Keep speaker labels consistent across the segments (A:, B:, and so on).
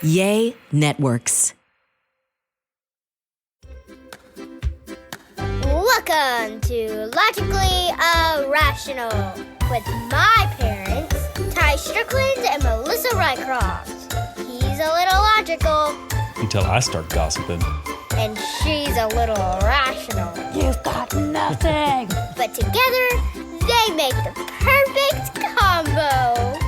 A: Yay Networks.
B: Welcome to Logically Irrational with my parents, Ty Strickland and Melissa Rycroft. He's a little logical.
C: Until I start gossiping.
B: And she's a little irrational.
A: You've got nothing.
B: But together, they make the perfect combo.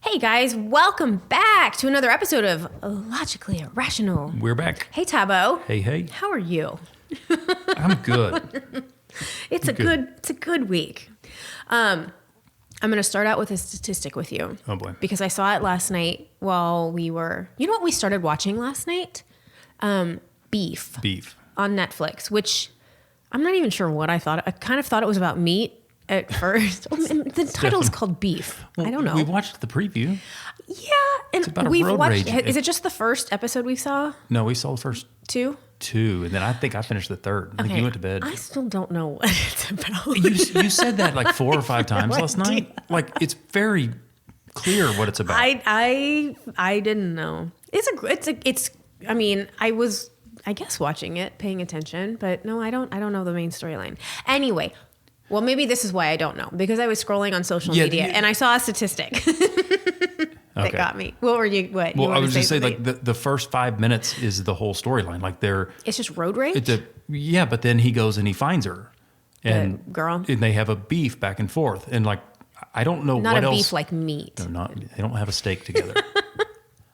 D: Hey guys, welcome back to another episode of Logically Irrational.
C: We're back.
D: Hey Tabo.
C: Hey.
D: How are you?
C: I'm good.
D: It's a good week. I'm going to start out with a statistic with you.
C: Oh boy.
D: Because I saw it last night while we were, you know what we started watching last night? Beef. On Netflix, which I'm not even sure what I thought. I kind of thought it was about meat at first. The title's called Beef.
C: Well,
D: I don't know.
C: We watched the preview.
D: Yeah. And
C: It's about a
D: we've
C: road
D: watched,
C: rage.
D: is it just the first episode we saw?
C: No, we saw the first
D: Two?
C: two, and then I think I finished the third. I think you went to bed.
D: I still don't know what it's about.
C: You said that like 4 or 5 times last
D: idea.
C: night. Like it's very clear what it's about.
D: I didn't know. I mean, I was, I guess, watching it, paying attention, but no, I don't know the main storyline. Anyway, well, maybe this is why I don't know, because I was scrolling on social media and I saw a statistic that got me. What were you? What?
C: Well,
D: you
C: I was just saying,
D: something?
C: like the first 5 minutes is the whole storyline. Like
D: It's just road rage.
C: But then he goes and he finds her, and
D: The girl?
C: and they have a beef back and forth, and like I don't know
D: Not
C: what
D: a
C: else.
D: beef like meat.
C: They don't have a steak together.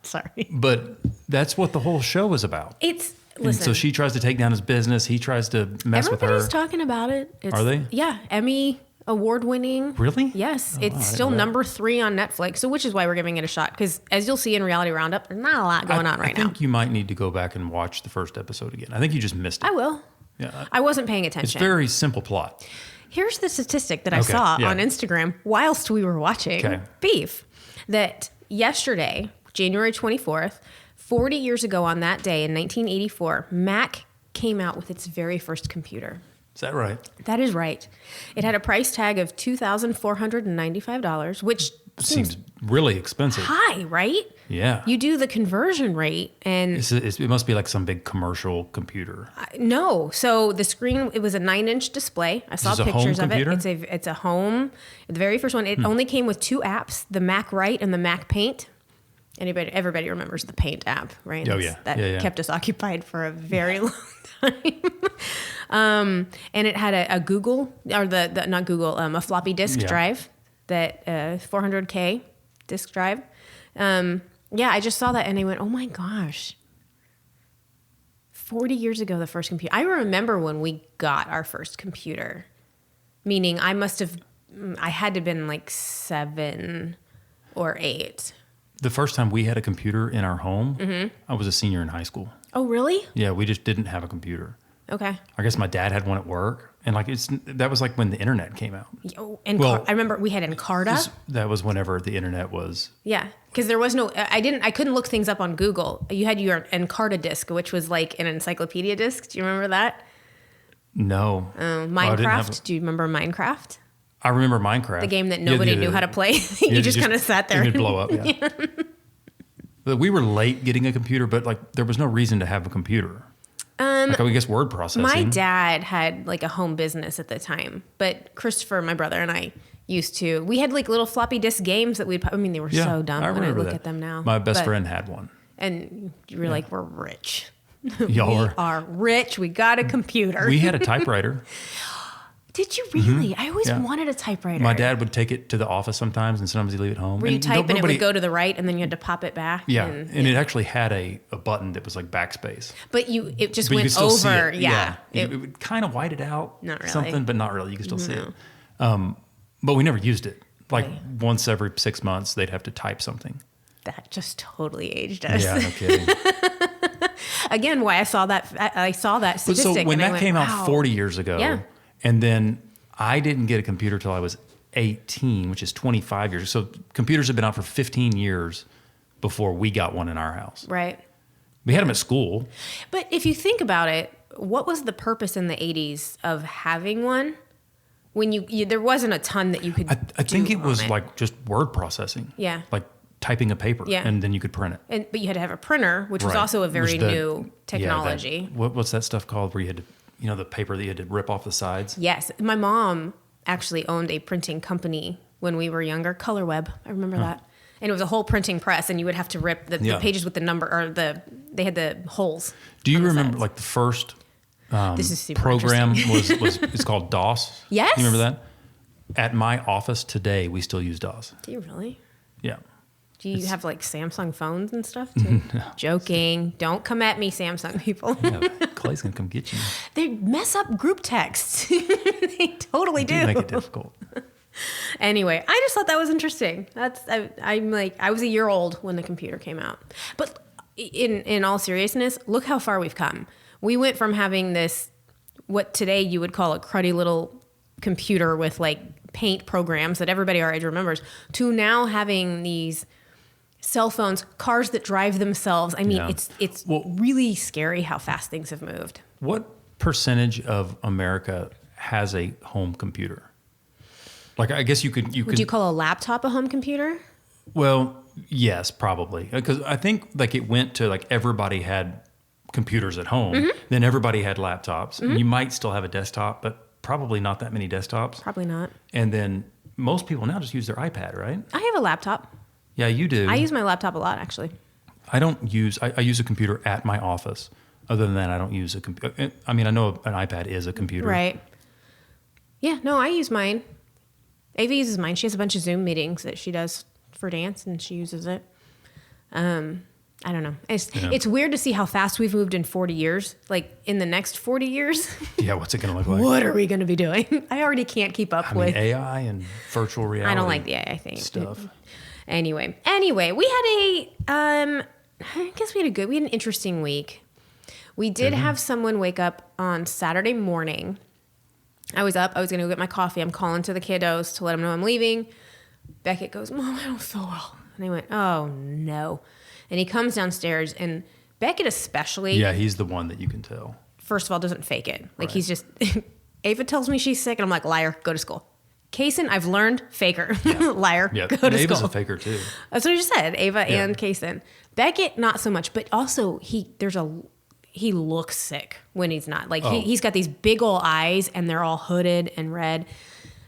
D: Sorry.
C: But that's what the whole show is about.
D: Listen.
C: And so she tries to take down his business. He tries to mess with her.
D: Everybody's talking about it.
C: Are they?
D: Yeah, Emmy award winning.
C: Really?
D: Yes,
C: Oh, I
D: it's
C: didn't
D: still
C: know that.
D: number 3 on Netflix. So, which is why we're giving it a shot. Because as you'll see in Reality Roundup, there's not a lot going on right
C: I
D: now.
C: think you might need to go back and watch the first episode again. I think you just missed it.
D: I will.
C: Yeah.
D: I wasn't paying
C: It's
D: attention.
C: very simple plot.
D: Here's the statistic that I
C: Okay,
D: saw
C: yeah.
D: on Instagram whilst we were watching
C: Okay.
D: Beef. That yesterday, January 24th, 40 years ago on that day in 1984, Mac came out with its very first computer.
C: Is that right?
D: That is right. It had a price tag of $2,495, which
C: Seems really expensive.
D: high, right?
C: Yeah.
D: You do the conversion rate and
C: It must be like some big commercial computer.
D: no. So the screen, it was a 9-inch display. I saw
C: Is this a
D: pictures
C: home
D: of it.
C: computer?
D: It's a home. The very first one. It only came with 2 apps, the Mac Write and the Mac Paint. Everybody remembers the Paint app, right?
C: Oh, yeah.
D: That
C: Yeah.
D: kept us occupied for a very long time. And it had a Google, or not Google, a floppy disk
C: Yeah.
D: drive, that 400K disk drive. Yeah, I just saw that and I went, oh my gosh. 40 years ago, the first computer. I remember when we got our first computer, meaning I had to have been like 7 or 8.
C: The first time we had a computer in our home,
D: Mm-hmm.
C: I was a senior in high school.
D: Oh, really?
C: Yeah, we just didn't have a computer.
D: Okay.
C: I guess my dad had one at work, and like that was like when the internet came out.
D: Oh, and
C: Well,
D: I remember we had Encarta.
C: That was whenever the internet was.
D: Yeah, because there was no. I couldn't look things up on Google. You had your Encarta disc, which was like an encyclopedia disc. Do you remember that?
C: No.
D: Minecraft. Do you remember Minecraft?
C: I remember Minecraft.
D: The game that nobody knew how to play. You just kind of sat there.
C: And it'd blow up. Yeah. But we were late getting a computer, but like there was no reason to have a computer. Like I guess word processing.
D: My dad had like a home business at the time, but Christopher, my brother, and I we had like little floppy disk games that they were so dumb when I look at them now.
C: My best friend had one.
D: And you were like, we're rich.
C: Y'all
D: We are rich. We got a computer.
C: We had a typewriter.
D: Did you really? I always wanted a typewriter.
C: My dad would take it to the office sometimes, and sometimes he'd leave it home.
D: Where you type and it would go to the right, and then you had to pop it back.
C: Yeah, and it actually had a button that was like backspace.
D: But it just
C: But you
D: went
C: could still see
D: over.
C: it.
D: Yeah.
C: It would kind of white it out.
D: Not really.
C: Something, but not really. You could still see it. But we never used it. Like once every 6 months, they'd have to type something.
D: That just totally aged us.
C: Yeah, no kidding.
D: Again, why I saw that
C: But
D: statistic.
C: so when
D: and I
C: that
D: went,
C: came
D: wow.
C: out 40 years ago,
D: Yeah.
C: and then I didn't get a computer till I was 18, which is 25 years. So computers have been out for 15 years before we got one in our house.
D: Right.
C: We had them at school.
D: But if you think about it, what was the purpose in the 80s of having one? When you there wasn't a ton that you could
C: I think
D: do
C: it was
D: on
C: like just word processing.
D: Yeah.
C: Like typing a paper,
D: Yeah.
C: and then you could print it.
D: But you had to have a printer, which was
C: Right.
D: also a very
C: Which the-
D: new technology.
C: What's that stuff called where you had to, the paper that you had to rip off the sides?
D: Yes. My mom actually owned a printing company when we were younger, Color Web. I remember that. And it was a whole printing press, and you would have to rip the pages with the number, or they had the holes.
C: Do you
D: on the
C: remember
D: sides.
C: like the first
D: This is super
C: program
D: interesting.
C: was it's called DOS?
D: Yes.
C: You remember that? At my office today, we still use DOS.
D: Do you really?
C: Yeah.
D: Do you have like Samsung phones and stuff too? Joking. Don't come at me, Samsung people.
C: Yeah, Clay's gonna come get you.
D: They mess up group texts. They totally do.
C: Make it difficult.
D: Anyway, I just thought that was interesting. I'm like, I was a year old when the computer came out. But in all seriousness, look how far we've come. We went from having this, what today you would call a cruddy little computer with like paint programs that everybody our age remembers, to now having these cell phones, cars that drive themselves. I mean,
C: Yeah.
D: it's really scary how fast things have moved.
C: What percentage of America has a home computer? Like, I guess you could.
D: Would you call a laptop a home computer?
C: Well, yes, probably, because I think like it went to like everybody had computers at home,
D: Mm-hmm.
C: then everybody had laptops. And you might still have a desktop, but probably not that many desktops.
D: Probably not.
C: And then most people now just use their iPad, right?
D: I have a laptop.
C: Yeah, you do.
D: I use my laptop a lot, actually.
C: I don't use. I use a computer at my office. Other than that, I don't use a computer. I mean, I know an iPad is a computer.
D: Right. Yeah, no, I use mine. Ava uses mine. She has a bunch of Zoom meetings that she does for dance, and she uses it. I don't know. It's weird to see how fast we've moved in 40 years. Like, in the next 40 years,
C: Yeah, what's it going to look like?
D: what are we going to be doing? I already can't keep up
C: I mean,
D: with.
C: AI and virtual reality.
D: I don't like the AI thing.
C: Stuff.
D: Anyway, we had I guess we had an interesting week. We did have someone wake up on Saturday morning. I was up. I was going to go get my coffee. I'm calling to the kiddos to let them know I'm leaving. Beckett goes, Mom, I don't feel well. And I went, oh, no. And he comes downstairs, and Beckett especially,
C: Yeah, he's the one that you can tell.
D: first of all, doesn't fake it. Like,
C: Right.
D: he's just, Ava tells me she's sick, and I'm like, liar, go to school. Kaysen, I've learned, faker. Liar,
C: Yeah,
D: go to
C: Ava's
D: school.
C: a faker too.
D: That's what I just said, Ava
C: Yeah.
D: and Kaysen. Beckett, not so much, but also he looks sick when he's not. Like, he's got these big old eyes, and they're all hooded and red.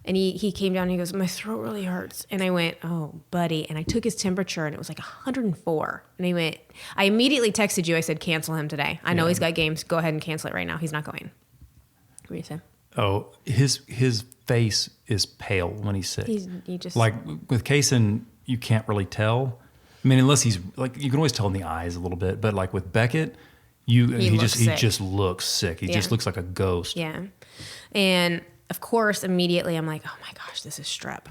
D: And he came down and he goes, my throat really hurts. And I went, oh, buddy. And I took his temperature, and it was like 104. And he went, I immediately texted you. I said, cancel him today. I know he's got games. Go ahead and cancel it right now. He's not going. What do you say?
C: Oh, his face is pale when he's sick.
D: He just
C: Like with Kaysen, you can't really tell. I mean, unless he's like, you can always tell in the eyes a little bit. But like with Beckett, he
D: looks sick.
C: just looks sick. He just looks like a ghost.
D: Yeah. And of course, immediately I'm like, oh my gosh, this is strep.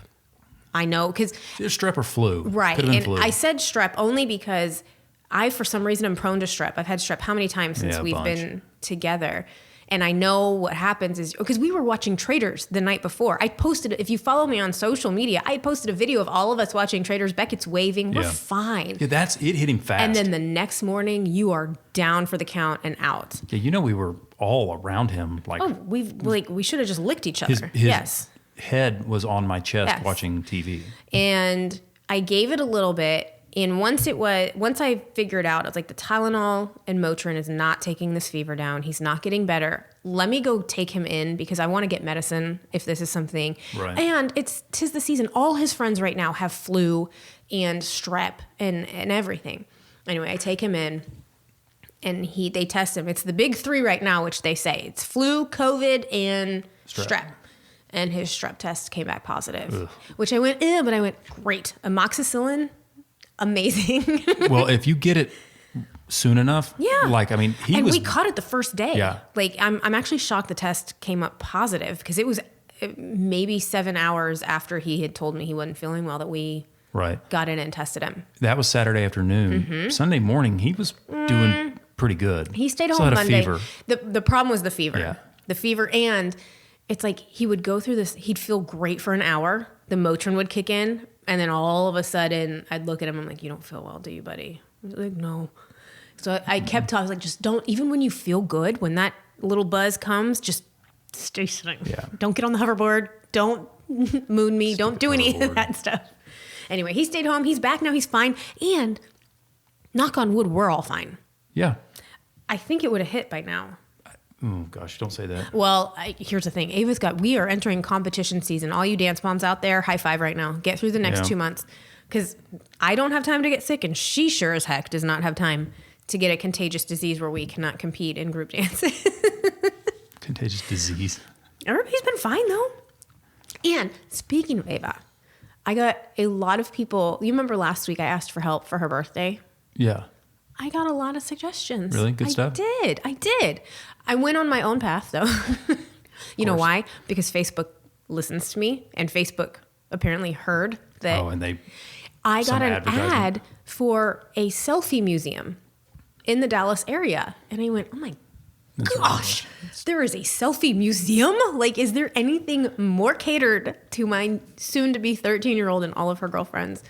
D: I know, because
C: It's strep or flu.
D: right.
C: Could have been
D: And
C: flu.
D: I said strep only because I, for some reason, am prone to strep. I've had strep how many times since
C: Yeah, a
D: we've
C: bunch.
D: been together? And I know what happens is, because we were watching Traitors the night before. I posted, if you follow me on social media, I posted a video of all of us watching Traitors. Beckett's waving. We're
C: Yeah.
D: fine.
C: Yeah, it hit him fast.
D: And then the next morning, you are down for the count and out.
C: yeah, we were all around him. Like
D: Oh, we should have just licked each other.
C: his
D: Yes.
C: head was on my chest
D: Yes.
C: watching TV.
D: And I gave it a little bit. And once I figured out, I was like, the Tylenol and Motrin is not taking this fever down. He's not getting better. Let me go take him in because I want to get medicine if this is something.
C: Right.
D: And 'tis the season. All his friends right now have flu and strep and everything. Anyway, I take him in and they test him. It's the big three right now, which they say it's flu, COVID, and strep. And his strep test came back positive, which I went, but I went, great. Amoxicillin, amazing.
C: Well, if you get it soon enough,
D: Yeah.
C: Like, I mean,
D: we caught it the first day.
C: Yeah.
D: Like, I'm actually shocked the test came up positive because it was maybe 7 hours after he had told me he wasn't feeling well that we
C: right.
D: got in and tested him.
C: That was Saturday afternoon. Sunday morning, he was doing pretty good.
D: He stayed
C: Still
D: home
C: had a
D: Monday.
C: fever.
D: The problem was the fever.
C: Yeah.
D: The fever, and it's like he would go through this. He'd feel great for an hour. The Motrin would kick in, and then all of a sudden, I'd look at him. I'm like, "You don't feel well, do you, buddy?" He's like, "No." So I kept talking. I was like, "Just don't. Even when you feel good, when that little buzz comes, just stay sitting.
C: Yeah.
D: Don't get on the hoverboard. Don't moon me. Don't do any of
C: hoverboard.
D: that stuff." Anyway, he stayed home. He's back now. He's fine. And knock on wood, we're all fine.
C: Yeah.
D: I think it would have hit by now.
C: Oh, gosh, don't say that.
D: Well, here's the thing. We are entering competition season. All you dance moms out there, high five right now. Get through the next 2 months. Because I don't have time to get sick, and she sure as heck does not have time to get a contagious disease where we cannot compete in group dances.
C: Contagious disease.
D: Everybody's been fine, though. And speaking of Ava, I got a lot of people. You remember last week I asked for help for her birthday?
C: Yeah.
D: I got a lot of suggestions.
C: Really? Good stuff?
D: I did. I went on my own path, though. You know why? Because Facebook listens to me, and Facebook apparently heard that.
C: Oh, and
D: I got an ad for a selfie museum in the Dallas area. And I went, oh my gosh, there is a selfie museum? Like, is there anything more catered to my soon-to-be 13-year-old and all of her girlfriends?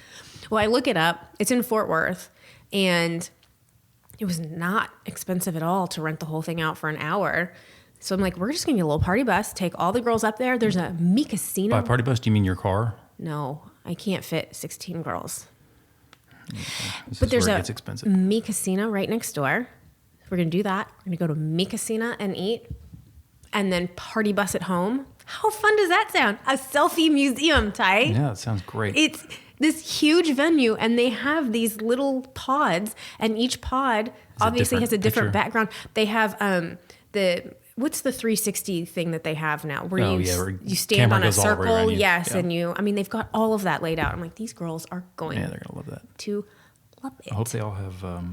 D: Well, I look it up. It's in Fort Worth, and it was not expensive at all to rent the whole thing out for an hour. So I'm like, we're just going to get a little party bus, take all the girls up there. There's a Me Casino.
C: By party bus, do you mean your car?
D: No, I can't fit 16 girls.
C: This
D: But
C: is
D: there's
C: where it
D: a
C: gets expensive.
D: Me Casino right next door. We're going to do that. We're going to go to Me Casino and eat, and then party bus at home. How fun does that sound? A selfie museum, Ty.
C: Yeah, that sounds great.
D: It's this huge venue, and they have these little pods, and each pod obviously has a different background. They have what's the 360 thing that they have now, where you stand on a circle, and they've got all of that laid out. I'm like, these girls are going.
C: Yeah, they're gonna love that.
D: To love it.
C: I hope they all have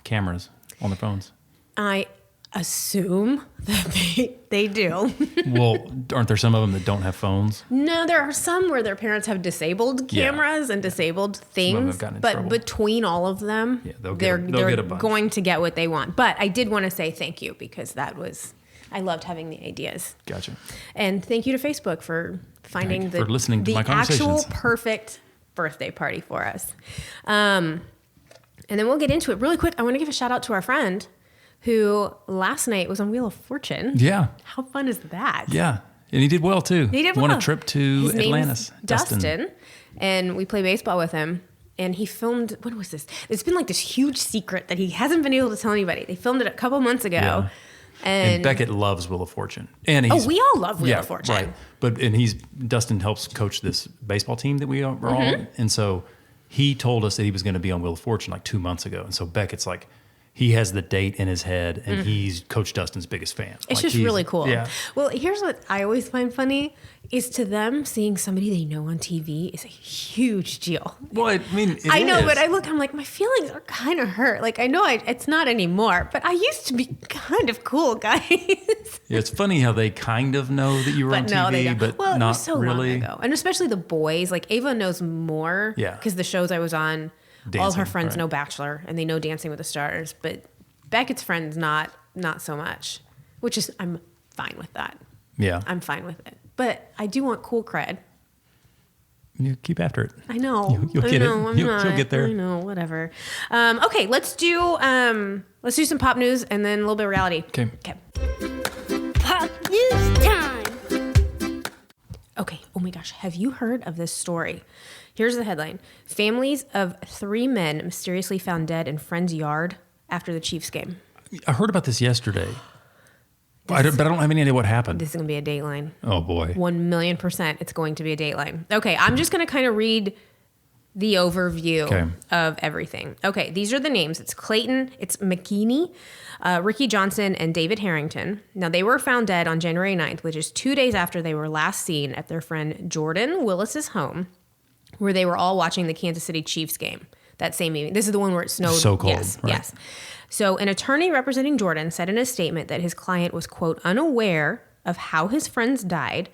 C: cameras on their phones.
D: I assume that they do.
C: Well, aren't there some of them that don't have phones?
D: No, there are some where their parents have disabled cameras and disabled things. But trouble. Between all of them, they're get a bunch. Going to get what they want. But I did want to say thank you, because I loved having the ideas.
C: Gotcha.
D: And thank you to Facebook for finding
C: for listening to my conversations.
D: Actual perfect birthday party for us. And then we'll get into it really quick. I want to give a shout out to our friend who last night was on Wheel of Fortune.
C: Yeah.
D: How fun is that?
C: Yeah. And he did well, too.
D: He did
C: Won
D: well.
C: a trip to
D: His
C: Atlantis.
D: Name's Dustin. And we play baseball with him. And he filmed, what was this? It's been like this huge secret that he hasn't been able to tell anybody. They filmed it a couple months ago.
C: Yeah. And Beckett loves Wheel of Fortune. And
D: we all love Wheel of Fortune.
C: Right. But Dustin helps coach this baseball team that we are on. And so he told us that he was going to be on Wheel of Fortune like 2 months ago. And so Beckett's like, he has the date in his head, and he's Coach Dustin's biggest fan.
D: It's just really cool.
C: Yeah.
D: Well, here's what I always find funny is to them, seeing somebody they know on TV is a huge deal.
C: Well, I mean,
D: I know, but I'm like, my feelings are kind of hurt. Like, I know it's not anymore, but I used to be kind of cool, guys.
C: Yeah, it's funny how they kind of know that you were on TV, but
D: well,
C: not
D: it was so
C: really.
D: long ago. And especially the boys. Like, Ava knows more.
C: Yeah.
D: Because the shows I was on, all her friends know Bachelor, and they know Dancing with the Stars. But Beckett's friends, not so much. Which is, I'm fine with that.
C: Yeah.
D: I'm fine with it. But I do want cool cred.
C: You keep after it.
D: I know.
C: You'll get it. You'll get there.
D: I know. Whatever. Okay, let's do some pop news and then a little bit of reality.
C: Okay.
B: Pop news time.
D: Okay. Oh my gosh. Have you heard of this story? Here's the headline: Families of 3 men mysteriously found dead in friend's yard after the Chiefs game.
C: I heard about this yesterday. But I don't have any idea what happened.
D: This is going to be a Dateline.
C: Oh, boy.
D: 1,000,000% it's going to be a Dateline. Okay, I'm just going to kind of read the overview of everything. Okay, these are the names. It's Clayton, it's McKinney, Ricky Johnson, and David Harrington. Now, they were found dead on January 9th, which is 2 days after they were last seen at their friend Jordan Willis's home, where they were all watching the Kansas City Chiefs game that same evening. This is the one where it snowed.
C: So cold.
D: Yes,
C: right.
D: yes. So an attorney representing Jordan said in a statement that his client was, quote, unaware of how his friends died,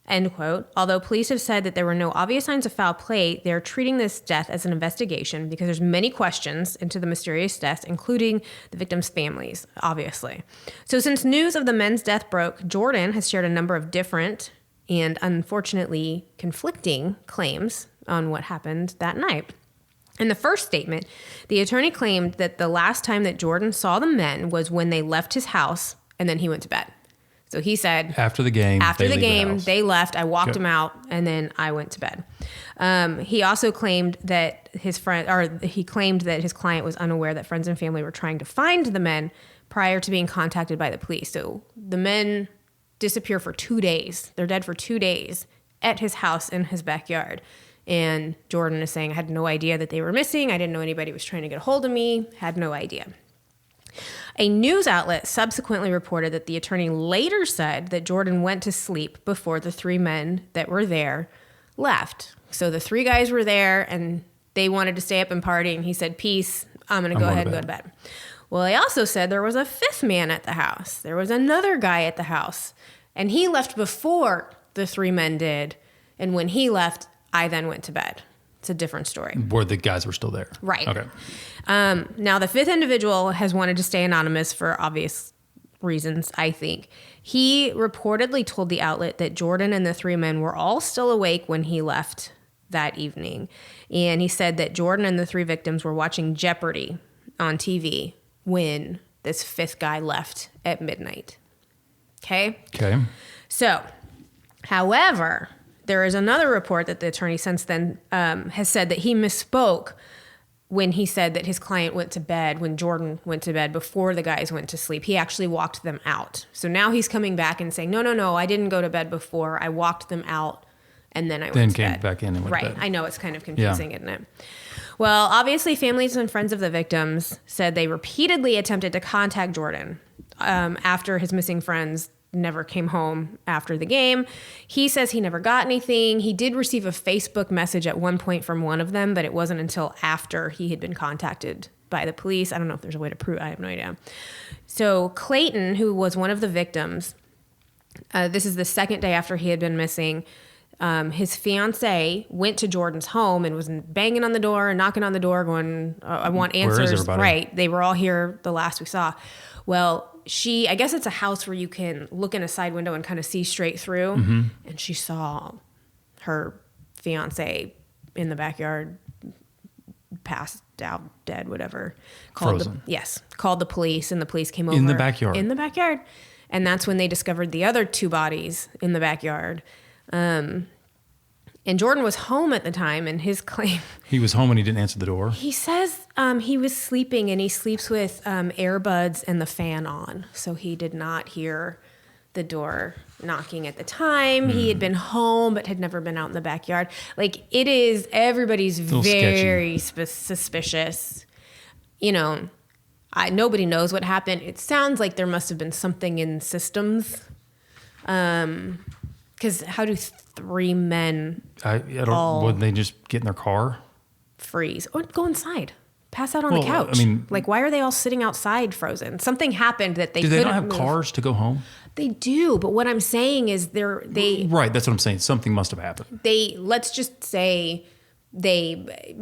D: end quote. Although police have said that there were no obvious signs of foul play, they're treating this death as an investigation because there's many questions into the mysterious deaths, including the victims' families, obviously. So since news of the men's death broke, Jordan has shared a number of different and unfortunately conflicting claims on what happened that night. In the first statement, the attorney claimed that the last time that Jordan saw the men was when they left his house and then he went to bed. So he said
C: After the game,
D: they left. I walked him out, and then I went to bed. He also claimed that his client was unaware that friends and family were trying to find the men prior to being contacted by the police. So the men disappear for 2 days. They're dead for 2 days at his house in his backyard. And Jordan is saying, I had no idea that they were missing. I didn't know anybody was trying to get a hold of me. Had no idea. A news outlet subsequently reported that the attorney later said that Jordan went to sleep before the 3 men that were there left. So the 3 guys were there and they wanted to stay up and party. And he said, peace, I'm going to go ahead and go to bed. Well, he also said there was a 5th man at the house. There was another guy at the house. And he left before the 3 men did. And when he left, I then went to bed. It's a different story.
C: Where the guys were still there.
D: Right.
C: Okay.
D: Now, the 5th individual has wanted to stay anonymous for obvious reasons, I think. He reportedly told the outlet that Jordan and the 3 men were all still awake when he left that evening. And he said that Jordan and the 3 victims were watching Jeopardy on TV when this 5th guy left at midnight. Okay?
C: Okay.
D: So, however, there is another report that the attorney since then has said that he misspoke when he said that his client went to bed, when Jordan went to bed before the guys went to sleep. He actually walked them out. So now he's coming back and saying, no, I didn't go to bed before. I walked them out and then I went to bed.
C: Then came back in and went to bed.
D: Right. I know it's kind of confusing, isn't it? Well, obviously families and friends of the victims said they repeatedly attempted to contact Jordan after his missing friends never came home after the game. He says he never got anything. He did receive a Facebook message at one point from one of them, but it wasn't until after he had been contacted by the police. I don't know if there's a way to prove. I have no idea. So Clayton, who was one of the victims, this is the 2nd day after he had been missing. His fiance went to Jordan's home and was banging on the door and knocking on the door going, I want answers.
C: Where is everybody?
D: Right. They were all here the last we saw. Well, I guess it's a house where you can look in a side window and kind of see straight through. Mm-hmm. And she saw her fiance in the backyard, passed out, dead, whatever.
C: Frozen.
D: Called the police, and the police came over.
C: In the backyard.
D: In the backyard. And that's when they discovered the other 2 bodies in the backyard. And Jordan was home at the time, and his claim...
C: He was home and he didn't answer the door?
D: He says he was sleeping, and he sleeps with earbuds and the fan on. So he did not hear the door knocking at the time. He had been home, but had never been out in the backyard. Like, it is... Everybody's very suspicious. You know, nobody knows what happened. It sounds like there must have been something in systems. Because how do 3 men
C: wouldn't they just get in their car?
D: Freeze or go inside, pass out on the couch? I mean, like, why are they all sitting outside frozen? Something happened that they couldn't move.
C: Do they not have cars to go home?
D: They do, but what I'm saying is they
C: right. That's what I'm saying. Something must have happened.
D: Let's just say they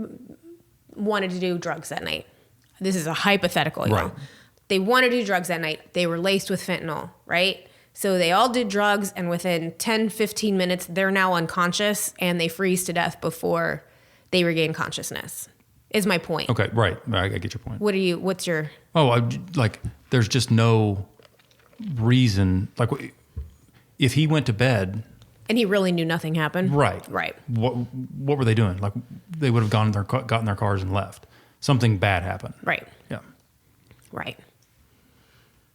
D: wanted to do drugs that night. This is a hypothetical, you know. They wanted to do drugs that night. They were laced with fentanyl, right? So they all did drugs, and within 10, 15 minutes, they're now unconscious, and they freeze to death before they regain consciousness, is my point.
C: Okay, right. I get your point.
D: What's your...
C: there's just no reason. Like, if he went to bed...
D: And he really knew nothing happened?
C: Right. What were they doing? Like, they would have gotten their cars and left. Something bad happened.
D: Right.
C: Yeah.
D: Right.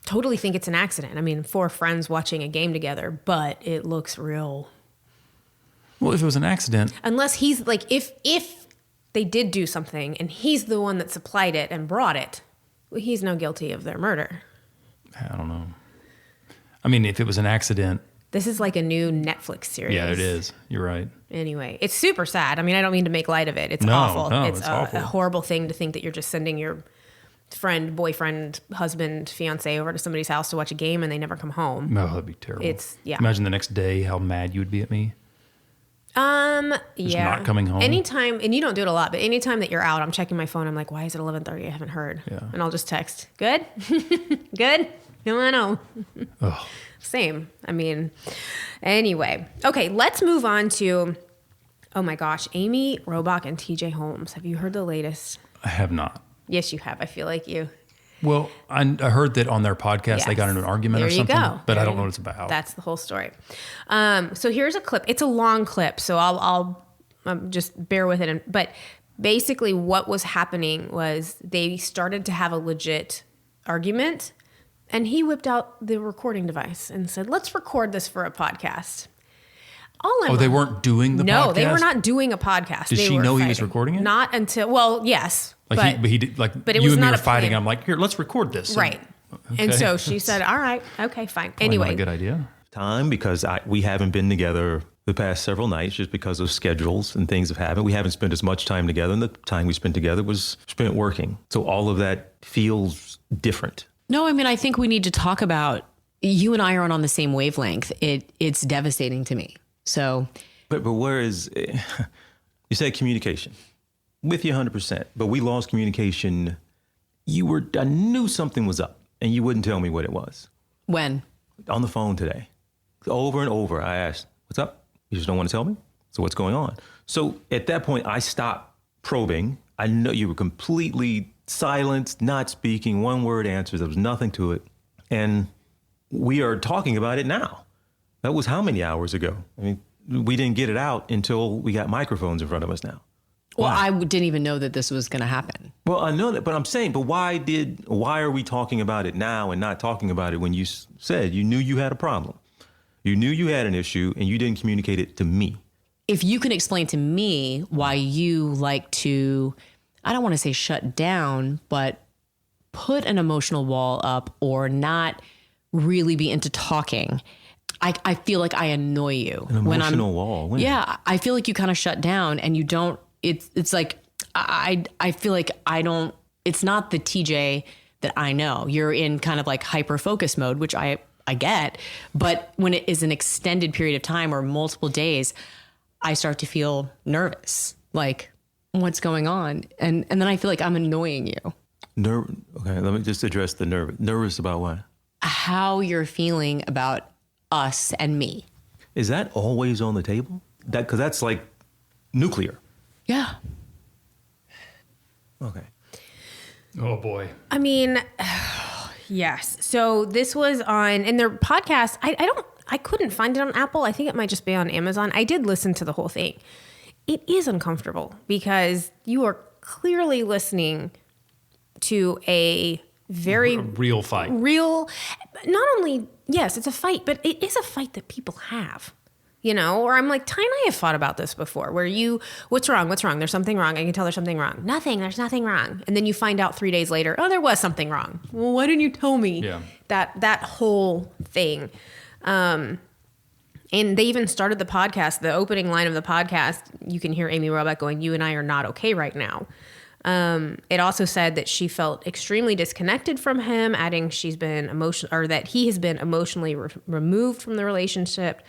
D: Totally think it's an accident. I mean, 4 friends watching a game together, but it looks real.
C: Well, if it was an accident,
D: unless he's like, if they did do something and he's the one that supplied it and brought it, well, he's no guilty of their murder.
C: I don't know. I mean, if it was an accident,
D: this is like a new Netflix series.
C: Yeah, it is. You're right.
D: Anyway, it's super sad. I mean, I don't mean to make light of it. It's awful. It's awful. A horrible thing to think that you're just sending your friend, boyfriend, husband, fiance over to somebody's house to watch a game and they never come home.
C: No, that'd be terrible.
D: Yeah.
C: Imagine the next day how mad you would be at me. Just not coming home.
D: Anytime, and you don't do it a lot, but anytime that you're out, I'm checking my phone. I'm like, why is it 11:30? I haven't heard.
C: Yeah.
D: And I'll just text. Good? Good? No, I know.
C: Ugh.
D: Same. I mean, anyway. Okay, let's move on to, oh my gosh, Amy Robach and TJ Holmes. Have you heard the latest?
C: I have not.
D: Yes, you have. I feel like you
C: Well, I heard that on their podcast they got in an argument
D: There
C: or
D: you
C: something,
D: go.
C: but
D: There
C: I don't
D: you
C: know
D: go.
C: what it's about.
D: That's the whole story. So here's a clip. It's a long clip, so I'll just bear with it. But basically what was happening was they started to have a legit argument, and he whipped out the recording device and said, let's record this for a podcast.
C: They weren't doing the podcast?
D: No, they were not doing a podcast.
C: Did
D: They
C: she
D: were
C: know he was
D: fighting.
C: recording it?
D: Not until, well, yes.
C: But he did, like,
D: but it
C: you
D: was
C: and me
D: not
C: are
D: a
C: fighting.
D: plan.
C: I'm like, here, let's record this.
D: Right. And
C: Okay.
D: so she said, all right, okay, fine.
C: Probably not
D: Anyway.
C: a good idea.
E: Time because we haven't been together the past several nights just because of schedules and things have happened. We haven't spent as much time together, and the time we spent together was spent working. So all of that feels different.
A: No, I mean, I think we need to talk about, you and I aren't on the same wavelength. It's devastating to me. So,
E: But where is, you said communication. With you 100%, but we lost communication. I knew something was up, and you wouldn't tell me what it was.
A: when?
E: On the phone today, over and over, I asked, what's up? You just don't want to tell me? So what's going on? So at that point, I stopped probing. I know you were completely silent, not speaking, one word answers. There was nothing to it. And we are talking about it now. That was how many hours ago? I mean, we didn't get it out until we got microphones in front of us now.
A: Well, I didn't even know that this was going to happen.
E: Well, I know that, but I'm saying, but why are we talking about it now and not talking about it when you said you knew you had a problem? You knew you had an issue and you didn't communicate it to me.
A: If you can explain to me why you like to, I don't want to say shut down, but put an emotional wall up or not really be into talking, I feel like I annoy you.
E: An emotional wall? When?
A: Yeah, I feel like you kind of shut down and you don't, it's like, I feel like I don't, it's not the TJ that I know. You're in kind of like hyper focus mode, which I get, but when it is an extended period of time or multiple days, I start to feel nervous. Like, what's going on? And then I feel like I'm annoying you.
E: Okay, let me just address the nervous. Nervous about what?
A: How you're feeling about us and me.
E: Is that always on the table? Because that's like nuclear.
A: Yeah.
E: Okay.
C: Oh, boy.
D: I mean, yes. So this was on in their podcast. I couldn't find it on Apple. I think it might just be on Amazon. I did listen to the whole thing. It is uncomfortable because you are clearly listening to a very
C: Real fight.
D: not only, yes, it's a fight, but it is a fight that people have. You know, or I'm like, Ty and I have fought about this before where what's wrong? There's something wrong. I can tell there's something wrong. There's nothing wrong. And then you find out 3 days later, oh, there was something wrong. Well, why didn't you tell me?
C: Yeah.
D: That whole thing. And they even started the podcast, the opening line of the podcast, you can hear Amy Robach going, you and I are not okay right now. It also said that she felt extremely disconnected from him, adding that he has been emotionally removed from the relationship,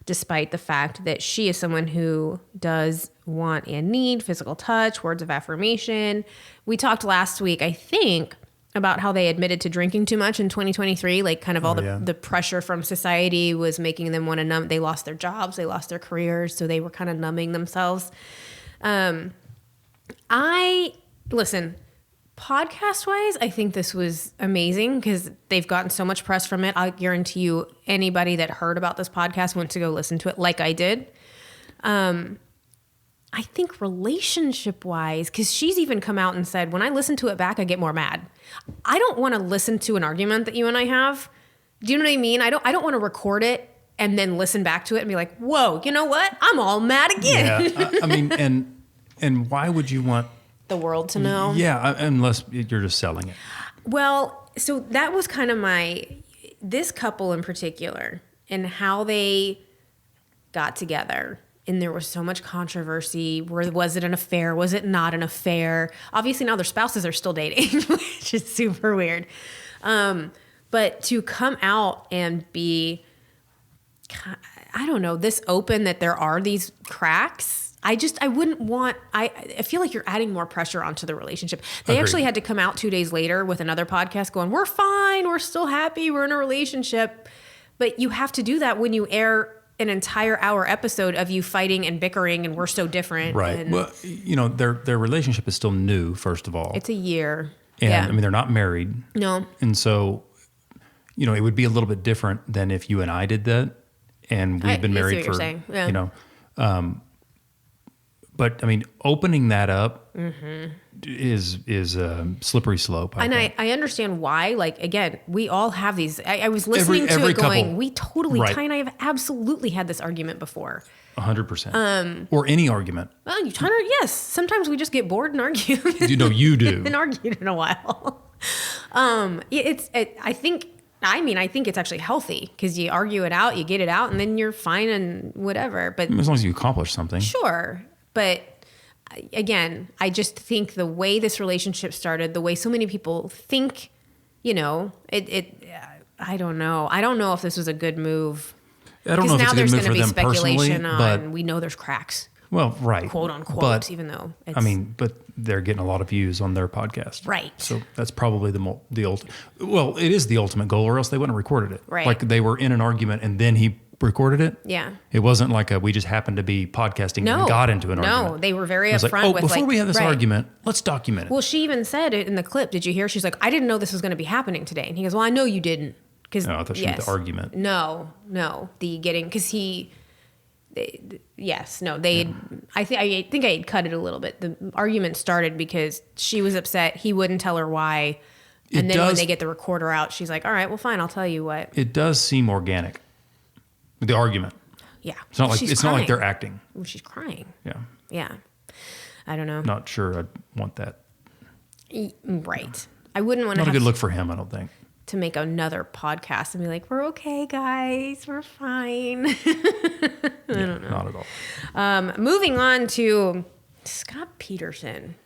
D: despite the fact that she is someone who does want and need physical touch, words of affirmation. We talked last week, I think, about how they admitted to drinking too much in 2023, like kind of all the pressure from society was making them want to numb. They lost their jobs, they lost their careers, so they were kind of numbing themselves. Listen, podcast-wise, I think this was amazing because they've gotten so much press from it. I guarantee you anybody that heard about this podcast went to go listen to it like I did. I think relationship-wise, because she's even come out and said, when I listen to it back, I get more mad. I don't want to listen to an argument that you and I have. Do you know what I mean? I don't want to record it and then listen back to it and be like, whoa, you know what? I'm all mad again.
C: Yeah. I mean, and why would you want
D: The world to know.
C: Yeah, unless you're just selling it.
D: Well, so that was kind of this couple in particular and how they got together. And there was so much controversy. Was it an affair? Was it not an affair? Obviously now their spouses are still dating, which is super weird. But to come out and be, I don't know, this open that there are these cracks, I wouldn't want, I feel like you're adding more pressure onto the relationship. They
C: Agreed.
D: actually had to come out 2 days later with another podcast going, we're fine, we're still happy, we're in a relationship. But you have to do that when you air an entire hour episode of you fighting and bickering and we're so different.
C: Right.
D: And
C: Well, you know, their relationship is still new, first of all.
D: it's a year.
C: And
D: Yeah.
C: I mean, they're not married.
D: No.
C: And so, it would be a little bit different than if you and I did that and we've been
D: I see
C: married
D: what you're
C: for,
D: saying. Yeah.
C: But I mean, opening that up
D: Mm-hmm.
C: is a slippery slope.
D: And
C: think.
D: I understand why. Like, again, we all have these. I was listening to
C: every
D: it going,
C: couple-
D: we totally,
C: right.
D: Ty and I have absolutely had this argument before.
C: 100%. Or any argument.
D: Well, yes. Sometimes we just get bored and argue.
C: You do.
D: Haven't argued in a while. I think it's actually healthy because you argue it out, you get it out, and then you're fine and whatever. But
C: As long as you accomplish something.
D: sure. But again, I just think the way this relationship started, the way so many people think, I don't know. I don't know if this was a good move.
C: I don't know if
D: now
C: it's a
D: there's
C: good move
D: going to
C: for
D: be
C: them personally,
D: speculation
C: but
D: on, we know there's cracks,
C: well, right.
D: quote unquote,
C: But,
D: even though it's,
C: but they're getting a lot of views on their podcast.
D: Right.
C: So that's probably the ultimate. Well, it is the ultimate goal, or else they wouldn't have recorded it.
D: Right.
C: Like they were in an argument and then he recorded it.
D: Yeah.
C: It wasn't like we just happened to be podcasting
D: No.
C: and got into an argument.
D: No, they were very
C: It was
D: upfront
C: like,
D: with
C: before we have this
D: right.
C: argument, let's document it.
D: Well, she even said it in the clip. Did you hear? She's like, I didn't know this was going to be happening today. And he goes, well, I know you didn't. Because
C: I thought she meant the argument.
D: No, because I think I had cut it a little bit. The argument started because she was upset. He wouldn't tell her why. And then when they get the recorder out, she's like, all right, well, fine. I'll tell you what.
C: It does seem organic. The argument.
D: Yeah.
C: It's not like
D: She's
C: not like
D: crying.
C: they're acting.
D: Well, she's crying.
C: Yeah.
D: Yeah. I don't know.
C: Not sure I'd want that.
D: Right. I wouldn't want to
C: Not a
D: have
C: good look for him, I don't think.
D: to make another podcast and be like, we're okay, guys. We're fine.
C: Not at all.
D: Moving on to Scott Peterson.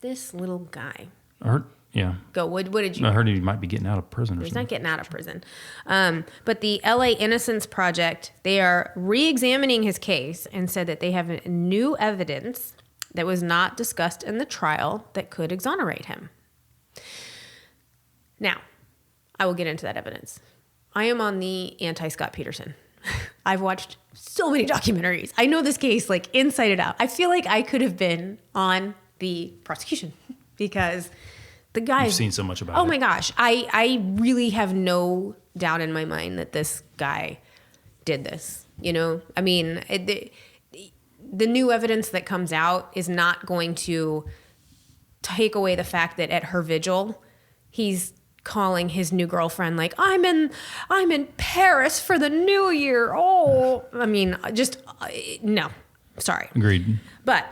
D: This little guy.
C: I heard, yeah.
D: Go. What did you?
C: I heard he might be getting out of prison or
D: He's
C: something.
D: not getting out of prison. But the LA Innocence Project, they are re-examining his case and said that they have new evidence that was not discussed in the trial that could exonerate him. Now, I will get into that evidence. I am on the anti-Scott Peterson. I've watched so many documentaries. I know this case like inside and out. I feel like I could have been on the prosecution because the guy.
C: You've seen so much about it.
D: Oh my gosh. I really have no doubt in my mind that this guy did this. I mean, the new evidence that comes out is not going to take away the fact that at her vigil, he's calling his new girlfriend like, I'm in Paris for the New Year. Oh, I mean, just no, sorry.
C: Agreed.
D: But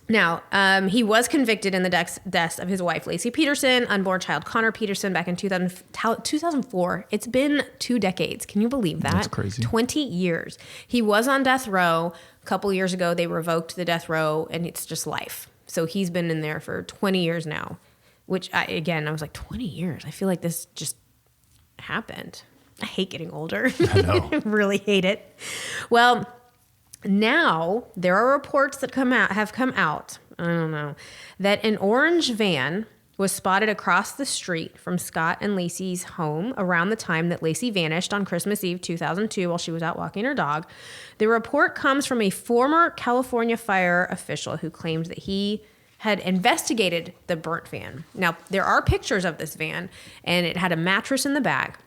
D: now he was convicted in the deaths of his wife Lacey Peterson, unborn child Connor Peterson back in 2004. It's been 2 decades. Can you believe that?
C: That's crazy.
D: 20 years. He was on death row. A couple years ago, they revoked the death row, and it's just life. So he's been in there for 20 years now. Which, I was like, 20 years? I feel like this just happened. I hate getting older.
C: I know.
D: I really hate it. Well, now there are reports that have come out, I don't know, that an orange van was spotted across the street from Scott and Lacey's home around the time that Lacey vanished on Christmas Eve 2002 while she was out walking her dog. The report comes from a former California fire official who claims that he had investigated the burnt van. Now, there are pictures of this van, and it had a mattress in the back,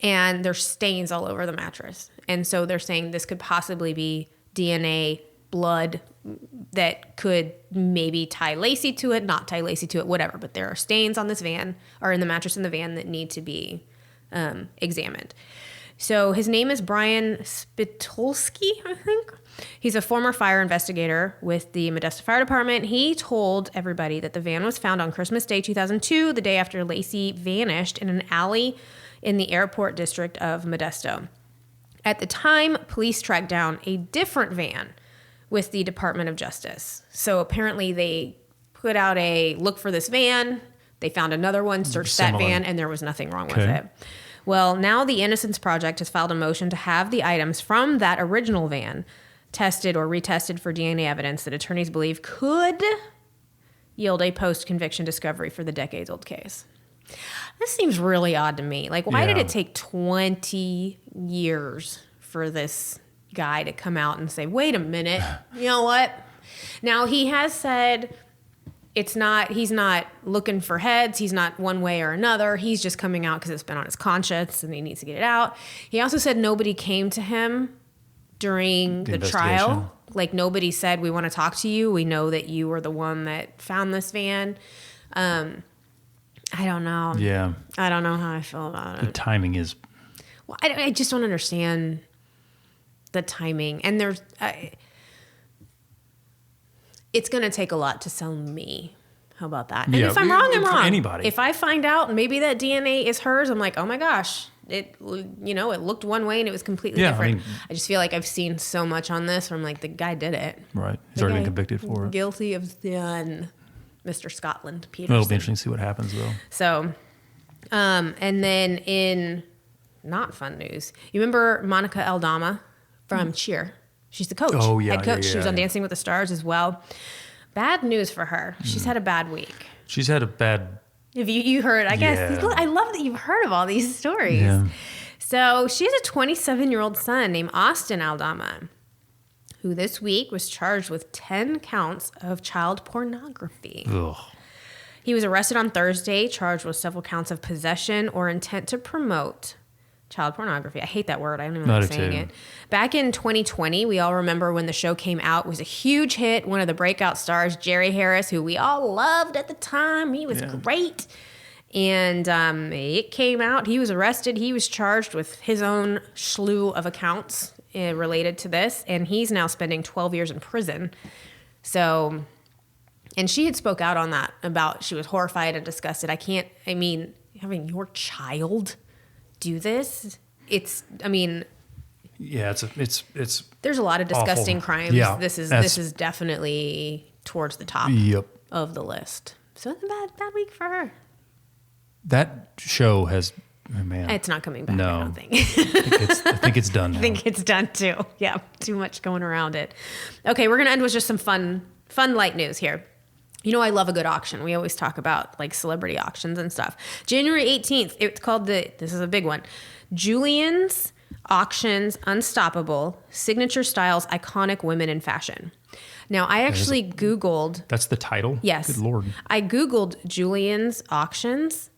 D: and there's stains all over the mattress. And so they're saying this could possibly be DNA, blood that could maybe tie Lacey to it, not tie Lacey to it, whatever. But there are stains on this van, or in the mattress in the van, that need to be examined. So his name is Brian Spitolsky, I think. He's a former fire investigator with the Modesto Fire Department. He told everybody that the van was found on Christmas Day 2002, the day after Lacey vanished, in an alley in the airport district of Modesto. At the time, police tracked down a different van with the Department of Justice. So apparently they put out a look for this van. They found another one, searched that van, and there was nothing wrong with it. Well, now the Innocence Project has filed a motion to have the items from that original van tested or retested for DNA evidence that attorneys believe could yield a post-conviction discovery for the decades-old case. This seems really odd to me. Like, why did it take 20 years for this guy to come out and say, wait a minute, you know what? Now, he has said he's not looking for heads. He's not one way or another. He's just coming out because it's been on his conscience and he needs to get it out. He also said nobody came to him during the trial. Like nobody said, we want to talk to you. We know that you were the one that found this van. I don't know.
C: Yeah.
D: I don't know how I feel about
C: The
D: it.
C: timing is.
D: Well, I just don't understand the timing. And there's, it's going to take a lot to sell me. How about that? And
C: Yeah,
D: if I'm wrong, I'm
C: for
D: wrong.
C: anybody.
D: If I find out maybe that DNA is hers, I'm like, oh my gosh, it looked one way and it was completely
C: Yeah, I
D: different.
C: mean-
D: I just feel like I've seen so much on this where I'm like, the guy did it.
C: Right. He's
D: The
C: already
D: guy
C: been convicted for it.
D: Guilty of sin. Mr. Scotland Peterson.
C: It'll be interesting to see what happens, though.
D: So, and then in not fun news, you remember Monica Aldama from Cheer? She's the coach.
C: Oh, yeah,
D: Head coach.
C: yeah,
D: She was on
C: yeah.
D: Dancing with the Stars as well. Bad news for her. She's had a bad week.
C: She's had a bad.
D: If you heard, I guess.
C: Yeah.
D: I love that you've heard of all these stories.
C: Yeah.
D: So she has a 27-year-old son named Austin Aldama, who this week was charged with 10 counts of child pornography.
C: Ugh.
D: He was arrested on Thursday, charged with several counts of possession or intent to promote child pornography. I hate that word. I don't even
C: Not
D: like
C: a
D: saying
C: two.
D: it. Back in 2020, we all remember when the show came out, it was a huge hit. One of the breakout stars, Jerry Harris, who we all loved at the time. He was great. And it came out. He was arrested. He was charged with his own slew of accounts related to this. And he's now spending 12 years in prison. So... And she had spoke out on that about she was horrified and disgusted. Having your child do this,
C: Yeah, it's.
D: there's a lot of disgusting
C: Awful.
D: crimes.
C: Yeah,
D: This
C: that's-
D: is definitely towards the top
C: Yep.
D: of the list. So it's a bad week for her.
C: That show has. Oh, man.
D: It's not coming back,
C: No.
D: I don't think.
C: I think it's done now.
D: I think it's done too. Yeah, too much going around it. Okay, we're gonna end with just some fun light news here. You know, I love a good auction. We always talk about like celebrity auctions and stuff. January 18th, it's called this is a big one. Julian's Auctions Unstoppable Signature Styles Iconic Women in Fashion. Now, I actually Googled.
C: That's the title?
D: Yes.
C: Good Lord.
D: I Googled Julian's Auctions.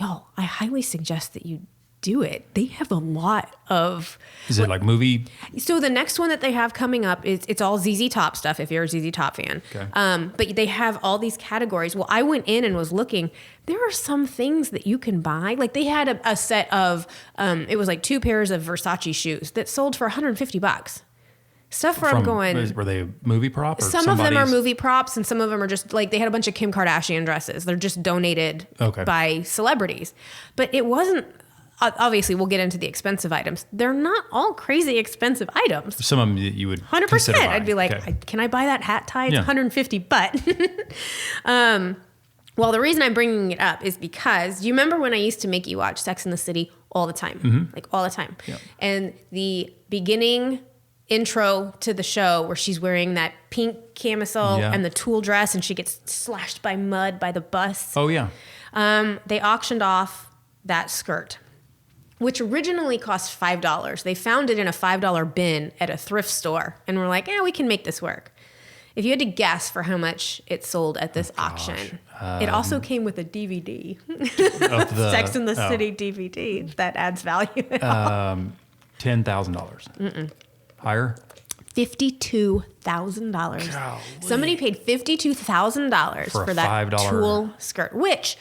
D: Yo, I highly suggest that you do it. They have a lot of...
C: Is it like movie?
D: So the next one that they have coming up is it's all ZZ Top stuff if you're a ZZ Top fan.
C: Okay.
D: But they have all these categories. Well, I went in and was looking. There are some things that you can buy. Like they had a set of, it was like 2 pairs of Versace shoes that sold for $150. Stuff where I'm going...
C: Were they a movie prop? Or
D: Some of them are
C: somebody's-
D: movie props and some of them are just like they had a bunch of Kim Kardashian dresses. They're just donated by celebrities. But it wasn't... Obviously, we'll get into the expensive items. They're not all crazy expensive items.
C: Some of them you would
D: 100%.
C: consider buying.
D: I'd be like,
C: Okay.
D: can I buy that hat tie? It's
C: Yeah.
D: $150, but... well, the reason I'm bringing it up is because you remember when I used to make you watch Sex and the City all the time? Like all the time.
C: Yeah.
D: And the beginning intro to the show where she's wearing that pink camisole
C: Yeah.
D: and the tulle dress and she gets slashed by mud by the bus.
C: Oh, yeah.
D: They auctioned off that skirt, which originally cost $5. They found it in a $5 bin at a thrift store and were like, we can make this work. If you had to guess for how much it sold at this auction, it also came with a DVD,
C: Of the,
D: Sex and the City DVD that adds value.
C: $10,000. Higher?
D: $52,000. Somebody paid $52,000
C: For a
D: for that
C: $5
D: tulle skirt, which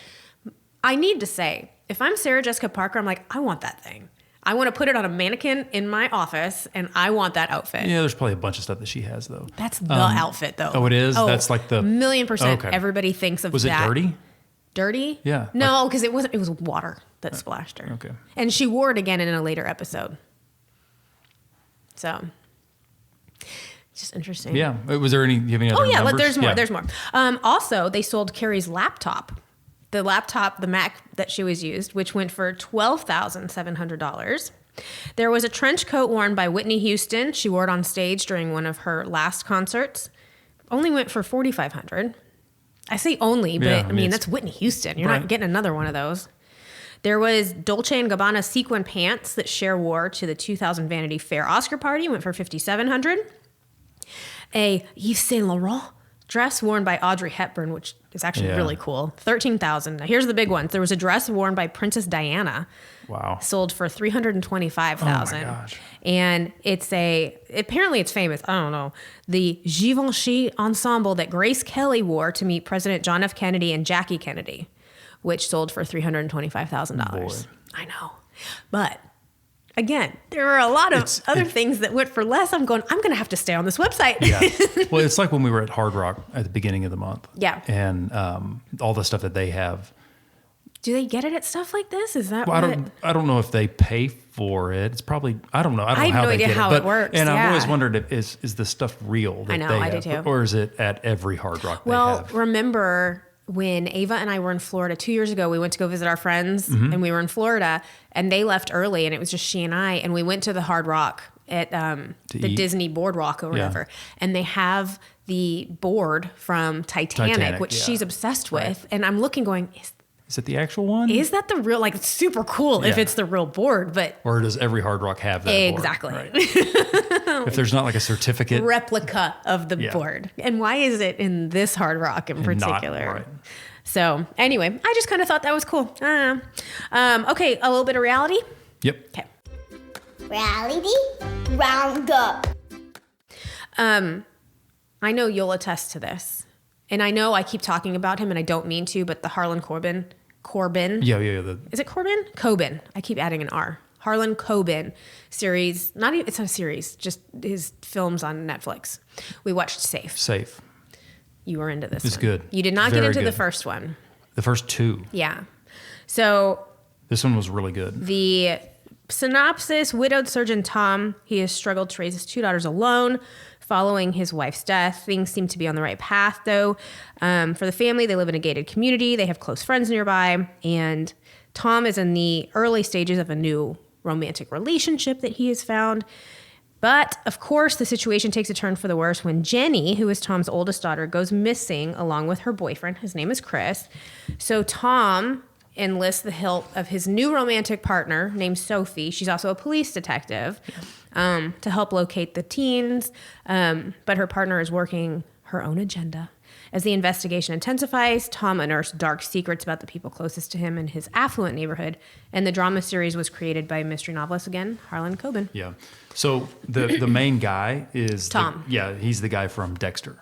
D: I need to say, if I'm Sarah Jessica Parker, I'm like, I want that thing. I want to put it on a mannequin in my office, and I want that outfit.
C: Yeah, there's probably a bunch of stuff that she has, though.
D: That's the outfit, though.
C: Oh, it is? That's like the...
D: 1,000,000%.
C: Okay.
D: Everybody thinks of
C: Was
D: that.
C: it dirty?
D: Dirty?
C: Yeah,
D: No, because it wasn't. It was water that splashed her.
C: Okay.
D: And she wore it again in a later episode. So, just interesting.
C: Yeah. Was there any... You have any other
D: Oh, yeah,
C: numbers?
D: there's more.
C: Yeah.
D: There's more. Also, they sold Carrie's laptop. The laptop, the Mac that she was used, which went for $12,700. There was a trench coat worn by Whitney Houston. She wore it on stage during one of her last concerts. Only went for $4,500. I say only, but
C: Yeah,
D: I mean,
C: it's-
D: that's Whitney Houston. You're
C: Right.
D: not getting another one of those. There was Dolce & Gabbana sequin pants that Cher wore to the 2000 Vanity Fair Oscar party. Went for $5,700. A Yves Saint Laurent dress worn by Audrey Hepburn, which is actually
C: Yeah.
D: really cool. 13,000. Now here's the big one. There was a dress worn by Princess Diana.
C: Wow.
D: Sold for 325,000.
C: Oh my gosh.
D: And apparently it's famous. I don't know. The Givenchy ensemble that Grace Kelly wore to meet President John F. Kennedy and Jackie Kennedy, which sold for $325,000.
C: Boy.
D: I know. But again, there are a lot of other things that went for less. I'm going to have to stay on this website.
C: Yeah. Well, it's like when we were at Hard Rock at the beginning of the month.
D: Yeah.
C: And all the stuff that they have.
D: Do they get it at stuff like this? Is that
C: Well,
D: what?
C: I don't know if they pay for it. It's probably, I don't know. I don't
D: I
C: know
D: have
C: how
D: no
C: they
D: idea
C: get
D: how
C: it.
D: it works,
C: And I've
D: yeah.
C: always wondered, is the stuff real that
D: I know,
C: they
D: I do
C: have?
D: too.
C: Or is it at every Hard Rock they
D: Well,
C: have?
D: remember when Ava and I were in Florida 2 years ago, we went to go visit our friends and we were in Florida and they left early and it was just she and I, and we went to the Hard Rock at the
C: eat?
D: Disney Boardwalk or
C: Yeah.
D: whatever. And they have the board from Titanic, which
C: yeah.
D: she's obsessed with. And I'm looking going,
C: Is it the actual one?
D: is that the real, like, it's super cool if
C: Yeah.
D: it's the real board, but
C: Or does every Hard Rock have that board?
D: exactly.
C: Right. If there's not like a certificate.
D: replica of the
C: Yeah.
D: board. And why is it in this Hard Rock in
C: not-
D: particular?
C: right.
D: So anyway, I just kind of thought that was cool. I don't know. Okay, a little bit of reality.
C: Yep.
D: Okay.
B: Reality Roundup.
D: I know you'll attest to this. And I know I keep talking about him and I don't mean to, but the Harlan Coben.
C: Yeah.
D: Is it Corbin? Coben. I keep adding an R. Harlan Coben series. Not even, it's not a series, just his films on Netflix. We watched Safe.
C: Safe.
D: You were into this
C: It's
D: one.
C: good.
D: You did not get
C: Very
D: into the
C: good.
D: first one.
C: The first two.
D: Yeah. So
C: This one was really good.
D: the synopsis, widowed surgeon Tom, he has struggled to raise his two daughters alone following his wife's death. Things seem to be on the right path, though. For the family, they live in a gated community. They have close friends nearby. And Tom is in the early stages of a new romantic relationship that he has found. But, of course, the situation takes a turn for the worse when Jenny, who is Tom's oldest daughter, goes missing along with her boyfriend. His name is Chris. So Tom enlists the help of his new romantic partner named Sophie. She's also a police detective to help locate the teens. But her partner is working her own agenda. As the investigation intensifies, Tom unearths dark secrets about the people closest to him in his affluent neighborhood. And the drama series was created by mystery novelist, again, Harlan Coben.
C: Yeah. So the main guy is
D: Tom.
C: He's the guy from Dexter.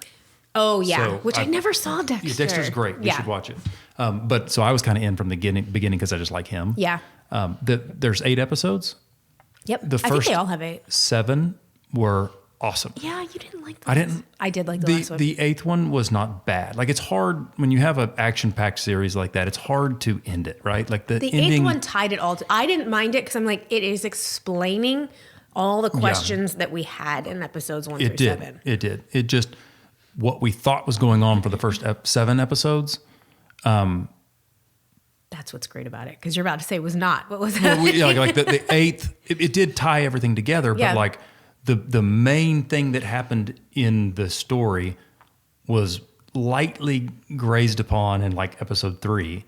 D: Oh, yeah,
C: So
D: which I never saw Dexter.
C: Yeah, Dexter's great. You
D: Yeah.
C: should watch it. But so I was kind of in from the beginning because I just like him.
D: Yeah.
C: There's 8 episodes.
D: Yep.
C: The
D: I think
C: first
D: they all have 8.
C: 7 were awesome.
D: Yeah, you didn't like the
C: I didn't.
D: I did like the last one.
C: The 8th one was not bad. Like, it's hard when you have an action-packed series like that. It's hard to end it, right? Like the ending.
D: 8th one tied it all. I didn't mind it because I'm like, it is explaining all the questions that we had in episodes 1 through 7.
C: It did. It just what we thought was going on for the first 7 episodes.
D: That's what's great about it, because you're about to say was not. What was that?
C: Like the 8th, it did tie everything together,
D: Yeah.
C: but like the main thing that happened in the story was lightly grazed upon in like episode 3,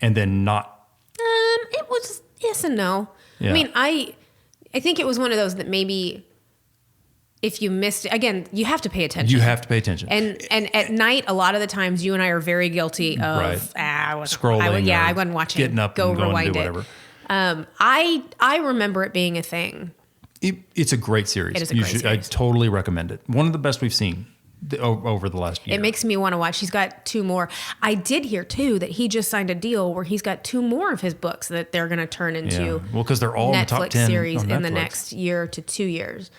C: and then not.
D: It was yes and no.
C: Yeah.
D: I mean, I think it was one of those that maybe if you missed it, again, you have to pay attention.
C: You have to pay attention.
D: And at night, a lot of the times, you and I are very guilty of
C: Scrolling.
D: I
C: or
D: wasn't watching.
C: Getting up
D: Go
C: and going
D: rewind
C: to do
D: it.
C: whatever.
D: I remember it being a thing.
C: It's a great series.
D: It is a great
C: I
D: series.
C: totally recommend it. One of the best we've seen over the last year.
D: It makes me want to watch. He's got 2 more. I did hear too that he just signed a deal where he's got 2 more of his books that they're going to turn into
C: Well, because they're all in the top
D: Netflix
C: 10
D: series
C: on
D: in the
C: Netflix.
D: next year to 2 years.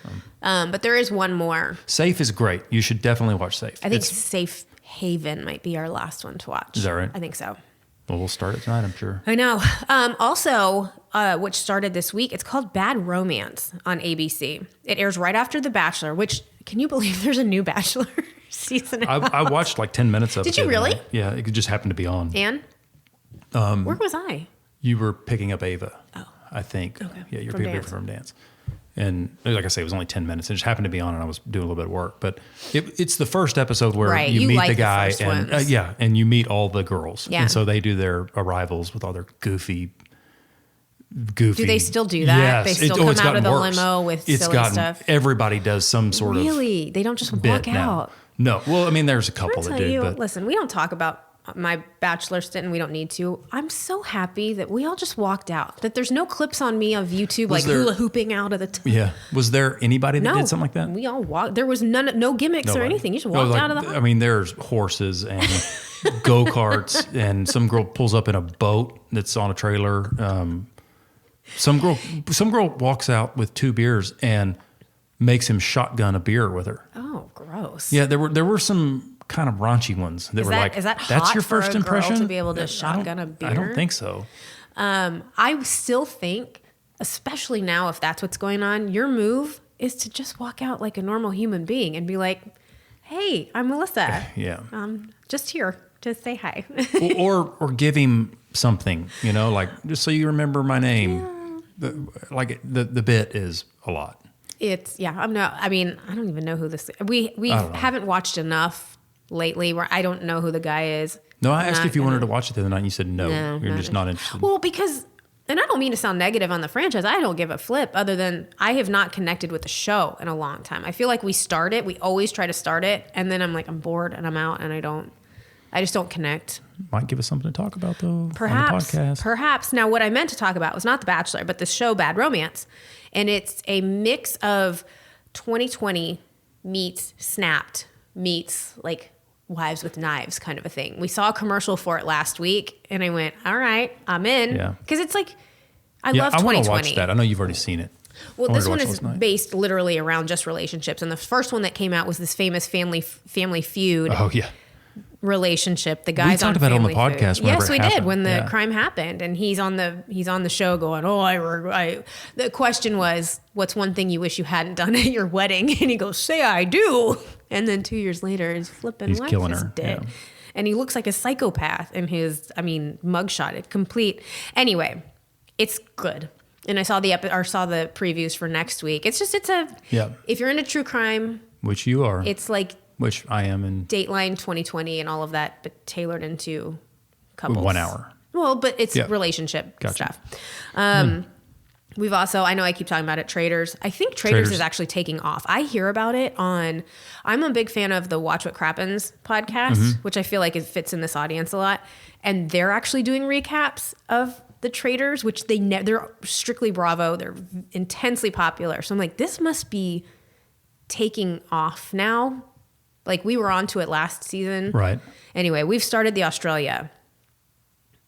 D: But there is one more.
C: Safe is great. You should definitely watch Safe.
D: I think Safe Haven might be our last one to watch.
C: Is that right?
D: I think so.
C: Well, we'll start it tonight, I'm sure.
D: I know. Also, which started this week, it's called Bad Romance on ABC. It airs right after The Bachelor, which, can you believe there's a new Bachelor season out?
C: I watched like 10 minutes of it.
D: Did you
C: the other
D: really?
C: night. Yeah, it just happened to be on.
D: And? Where was I?
C: You were picking up Ava,
D: Oh.
C: I think.
D: Okay.
C: Yeah, you're
D: From
C: picking up
D: dance.
C: Ava from dance. And like I say, it was only 10 minutes. It just happened to be on, and I was doing a little bit of work. But it's the first episode where
D: Right,
C: you
D: you
C: meet
D: like
C: the
D: the
C: guy,
D: first
C: and
D: ones.
C: and you meet all the girls.
D: Yeah.
C: And so they do their arrivals with all their goofy.
D: Do they still do that?
C: Yes.
D: They still
C: it's
D: come out of
C: gotten
D: the
C: worse.
D: limo with
C: It's
D: silly
C: gotten,
D: stuff?
C: Everybody does some sort of
D: Really? They don't just
C: bit
D: walk
C: now.
D: out?
C: No. Well, I mean, there's a couple
D: I'll
C: that
D: tell
C: did,
D: you,
C: but
D: listen, we don't talk about my bachelor stint and we don't need to. I'm so happy that we all just walked out, that there's no clips on me of YouTube like
C: there-
D: hula hooping out of the
C: yeah. Was there anybody that
D: No,
C: did something like that?
D: we all walked. There was no gimmicks or
C: Nobody.
D: anything. You just
C: No,
D: walked
C: like,
D: out of the.
C: I mean, there's horses and go-karts, and some girl pulls up in a boat that's on a trailer. Some girl walks out with 2 beers and makes him shotgun a beer with her.
D: Oh, gross.
C: Yeah, there were some kind of raunchy ones that were like,
D: is that
C: "That's
D: hot
C: your
D: for
C: first
D: a girl
C: impression?"
D: to be able to
C: I
D: shotgun
C: don't-
D: a beer?
C: I don't think so.
D: I still think, especially now, if that's what's going on, your move is to just walk out like a normal human being and be like, "Hey, I'm Melissa.
C: Yeah.
D: Just here to say hi."
C: or give him something, like just so you remember my name. The bit is a lot.
D: I don't even know who this. We haven't watched enough lately where I don't know who the guy is.
C: No, I asked
D: Not
C: if you wanted
D: gonna-
C: to watch it the other night. And you said no. You're just not interested.
D: Well, because, and I don't mean to sound negative on the franchise. I don't give a flip other than I have not connected with the show in a long time. I feel like we start it. We always try to start it. And then I'm like, I'm bored and I'm out and I just don't connect.
C: Might give us something to talk about though.
D: Perhaps.
C: On the podcast.
D: Perhaps. Now, what I meant to talk about was not The Bachelor, but the show Bad Romance. And it's a mix of 2020 meets Snapped meets like Wives with Knives kind of a thing. We saw a commercial for it last week and I went, all right, I'm in.
C: Yeah.
D: Because it's like, I
C: Yeah,
D: love
C: I want
D: 2020.
C: to watch that. I know you've already seen it.
D: Well,
C: I wanted
D: this
C: to
D: one
C: watch it
D: is
C: last night.
D: based literally around just relationships. And the first one that came out was this famous Family Feud
C: Oh yeah.
D: relationship. The guys
C: talked
D: on
C: about it on the
D: Family Feud.
C: podcast whenever
D: Yes,
C: it
D: we did
C: happened.
D: when the
C: Yeah.
D: crime happened, and he's on the show going, "Oh, I." The question was, "What's one thing you wish you hadn't done at your wedding?" And he goes, "Say I do." And then 2 years later, his flipping
C: He's
D: wife
C: killing
D: is
C: her,
D: dead,
C: yeah.
D: and he looks like a psychopath in his, mugshot. It's complete. Anyway, it's good. And I saw the previews for next week. It's
C: Yeah.
D: if you're into true crime,
C: Which you are.
D: it's like
C: Which I am in
D: Dateline 2020 and all of that, but tailored into couples.
C: 1 hour.
D: Well, but it's
C: Yeah.
D: relationship
C: Gotcha.
D: stuff. We've also, I know I keep talking about it, Traitors. I think Traitors is actually taking off. I hear about it I'm a big fan of the Watch What Crappens podcast, which I feel like it fits in this audience a lot. And they're actually doing recaps of the Traitors, which they're strictly Bravo. They're intensely popular. So I'm like, this must be taking off now. Like we were onto it last season.
C: Right.
D: Anyway, we've started the Australia,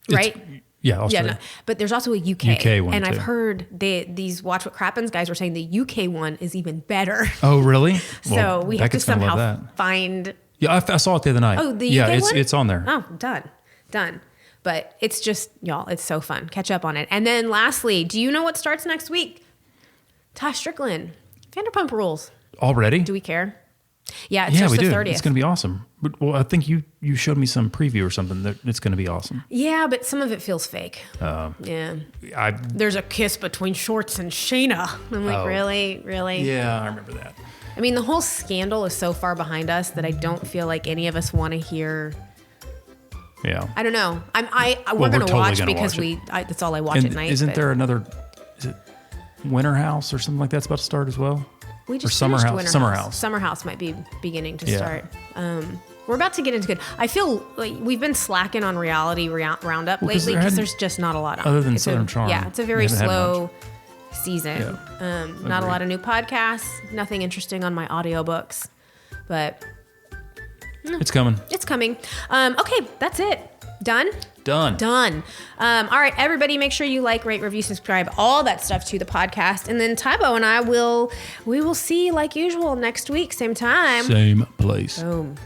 C: It's-
D: right?
C: Yeah,
D: Yeah,
C: Australia.
D: no, but there's also a UK,
C: UK one,
D: and I've
C: too.
D: heard these Watch What Crappens guys were saying the UK one is even better.
C: Oh, really?
D: So
C: Well,
D: we have to
C: Beckett's gonna love
D: somehow
C: that.
D: find.
C: Yeah, I saw it the other night.
D: Oh, the
C: yeah,
D: UK one?
C: it's on there.
D: Oh, done. But it's just y'all, it's so fun. Catch up on it. And then lastly, do you know what starts next week? Ty Strickland, Vanderpump Rules.
C: Already?
D: Do we care? Yeah, it
C: Yeah,
D: starts
C: we
D: the
C: do.
D: 30th.
C: It's going to be awesome. But, well, I think you showed me some preview or something that it's going to be awesome.
D: Yeah, but some of it feels fake. Yeah. There's a kiss between Shorts and Shayna. I'm like,
C: Oh.
D: really?
C: Yeah, I remember that.
D: I mean, the whole scandal is so far behind us that I don't feel like any of us want to hear.
C: Yeah.
D: I don't know. We're
C: we're
D: going to
C: totally
D: watch
C: gonna
D: because
C: watch it.
D: that's all I watch
C: And
D: at night.
C: isn't
D: but
C: there another? Is it Winter House or something like that's about to start as well?
D: we just
C: or Summer
D: finished
C: House?
D: Winter
C: Summer House.
D: Summer House might be beginning to
C: Yeah.
D: start. We're about to get into good. I feel like we've been slacking on reality Roundup
C: Well, 'cause
D: lately
C: there
D: because
C: hadn't-
D: there's just not a lot on.
C: other than
D: It's
C: Southern Charm,
D: Yeah, it's a
C: we
D: very
C: haven't had
D: slow season.
C: Yeah.
D: Not a
C: Agreed.
D: lot of new podcasts. Nothing interesting on my audiobooks, but
C: It's coming.
D: it's coming. Okay, that's it. Done.
C: Done.
D: All right, everybody, make sure you like, rate, review, subscribe, all that stuff to the podcast, and then Tybo and I will see like usual next week, same time.
C: Same place.
D: Boom.